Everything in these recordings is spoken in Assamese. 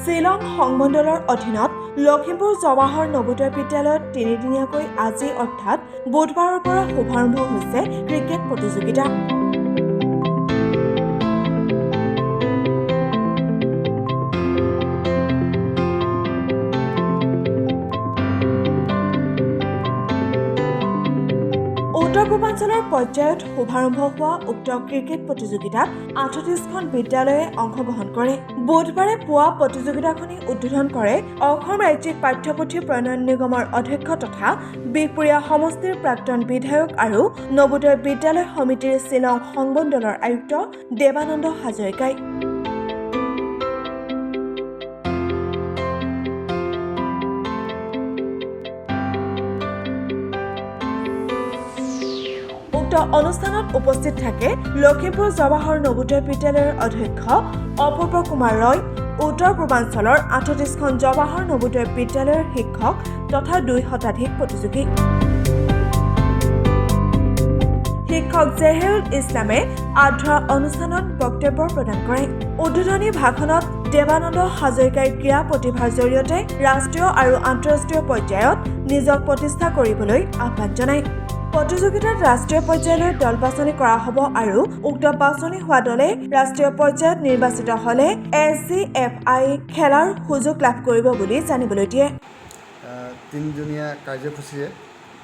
শ্বিলং সংমণ্ডলৰ অধীনত লখিমপুৰ জৱাহৰ নবোদয় বিদ্যালয়ত তিনিদিনীয়াকৈ আজি অৰ্থাৎ বুধবাৰৰ পৰা শুভাৰম্ভ হৈছে ক্ৰিকেট প্ৰতিযোগিতা। উত্তৰ পূৰ্বাঞ্চলৰ পৰ্যায়ত শুভাৰম্ভ হোৱা উক্ত ক্ৰিকেট প্ৰতিযোগিতাত 38খন বিদ্যালয়ে অংশগ্ৰহণ কৰে। বুধবাৰে পুৱা প্ৰতিযোগিতাখনি উদ্বোধন কৰে অসম ৰাজ্যিক পাঠ্যপুথি প্ৰণয়ন নিগমৰ অধ্যক্ষ তথা বিহপুৰীয়া সমষ্টিৰ প্ৰাক্তন বিধায়ক আৰু নবোদয় বিদ্যালয় সমিতিৰ শ্বিলং সংমণ্ডলৰ আয়ুক্ত দেৱানন্দ হাজৰিকাই। অনুষ্ঠানত উপস্থিত থাকে লখিমপুৰ জৱাহৰ নবোদয় বিদ্যালয়ৰ অধ্যক্ষ অপূৰ্ব কুমাৰ ৰয়, উত্তৰ পূৰ্বাঞ্চলৰ 38খন জৱাহৰ নবোদয় বিদ্যালয়ৰ শিক্ষক তথা 2 শতাধিক প্ৰতিযোগী। শিক্ষক জেহেৰুল ইছলামে আধৰা অনুষ্ঠানত বক্তব্য প্ৰদান কৰে। উদ্বোধনী ভাষণত দেৱানন্দ হাজৰিকাই ক্ৰীড়া প্ৰতিভাৰ জৰিয়তে ৰাষ্ট্ৰীয় আৰু আন্তঃৰাষ্ট্ৰীয় পৰ্যায়ত নিজক প্ৰতিষ্ঠা কৰিবলৈ আহ্বান জনায়। প্ৰতিযোগিতাত ৰাষ্ট্ৰীয় পৰ্যায়লৈ দল বাছনি কৰা হ'ব আৰু উক্ত বাছনি হোৱা দলে ৰাষ্ট্ৰীয় পৰ্যায়ত নিৰ্বাচিত হ'লে SGFI খেলাৰ সুযোগ লাভ কৰিব বুলি জানিবলৈ দিয়ে। 3দিনীয়া কাৰ্যসূচীৰে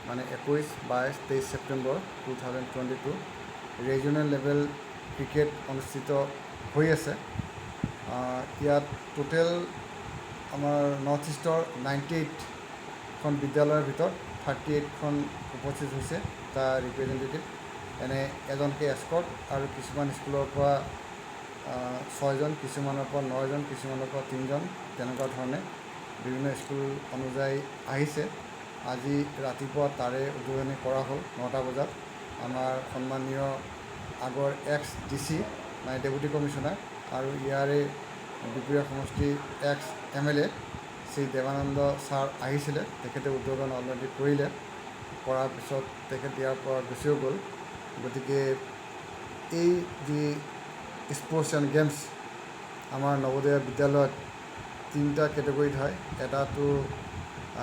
মানে 21, 22, 23 ছেপ্টেম্বৰ 2022 ৰিজনেল লেভেল ক্ৰিকেট অনুষ্ঠিত হৈ আছে। ইয়াত টোটেল আমাৰ নৰ্থ ইষ্টৰ 98খন বিদ্যালয়ৰ ভিতৰত 38খন উপস্থিত হৈছে তাৰ ৰিপ্ৰেজেণ্টেটিভ। এনে এজনকৈ এস্কৰ্ট আৰু কিছুমান স্কুলৰ পৰা 6জন, কিছুমানৰ পৰা 9জন, কিছুমানৰ পৰা 3জন, তেনেকুৱা ধৰণে বিভিন্ন স্কুল অনুযায়ী আহিছে। আজি ৰাতিপুৱা তাৰে উদ্বোধনী কৰা হ'ল 9টা বজাত। আমাৰ সন্মানীয় আগৰ ex-DC মানে ডেপুটি কমিশ্যনাৰ আৰু ইয়াৰে বিহপুৰীয়া সমষ্টিৰ ex-MLA শ্ৰী দেৱানন্দ ছাৰ আহিছিলে। তেখেতে উদ্বোধন অলৰেডি কৰিলে, কৰাৰ পিছত তেখেত ইয়াৰ পৰা গুচিও গ'ল। গতিকে এই যি স্পৰ্টছ এণ্ড গেমছ আমাৰ নৱোদয় বিদ্যালয়ত 3টা কেটেগৰীত হয়। এটাটো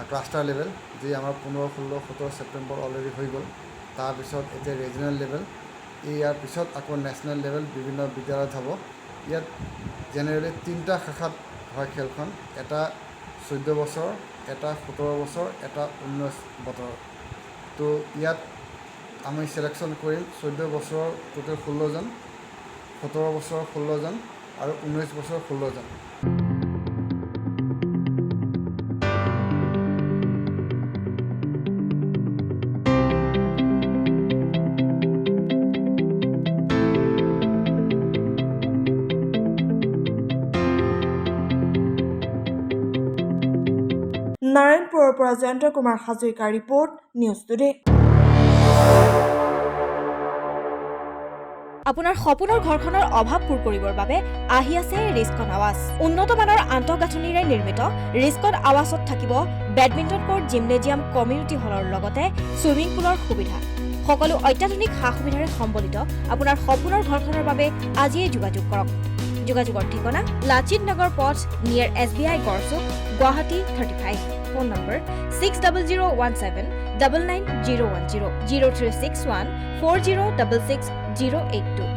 ক্লাষ্টাৰ লেভেল, যি আমাৰ 15, 16, 17 ছেপ্টেম্বৰ অলৰেডি হৈ গ'ল। তাৰপিছত এতিয়া ৰিজনেল লেভেল, ইয়াৰ পিছত আকৌ নেশ্যনেল লেভেল বিভিন্ন বিদ্যালয়ত হ'ব। ইয়াত জেনেৰেলি 3টা শাখাত হয় খেলখন। এটা 14 বছৰ, এটা 17 বছৰ, এটা 19 বছৰ। তো ইয়াত আমি চিলেকশ্যন কৰিম 14 বছৰৰ টোটেল 16জন, 17 বছৰৰ 16জন আৰু 19 বছৰৰ 16জন। নাৰায়ণপুৰৰ পৰা জয়ন্ত কুমাৰ হাজৰিকাৰ ৰিপৰ্ট, নিউজ টুডে। আপোনাৰ সপোনৰ ঘৰখনৰ অভাৱ পূৰ কৰিবৰ বাবে আহি আছে ৰিস্কন আৱাজ। উন্নত মানৰ আন্তঃগাঁথনিৰে নিৰ্মিত ৰিস্কন আৱাজত থাকিব বেডমিণ্টন কোৰ্ট, জিমনেজিয়াম, কমিউনিটি হলৰ লগতে ছুইমিং পুলৰ সুবিধা। সকলো অত্যাধুনিক সা সুবিধাৰে সম্বলিত আপোনাৰ সপোনৰ ঘৰখনৰ বাবে আজিয়েই যোগাযোগ কৰক। যোগাযোগৰ ঠিকনা লাচিত নগৰ পথ নিয়াৰ SBI Garchuk, Guwahati 35। Phone number 6001799010 036140666082।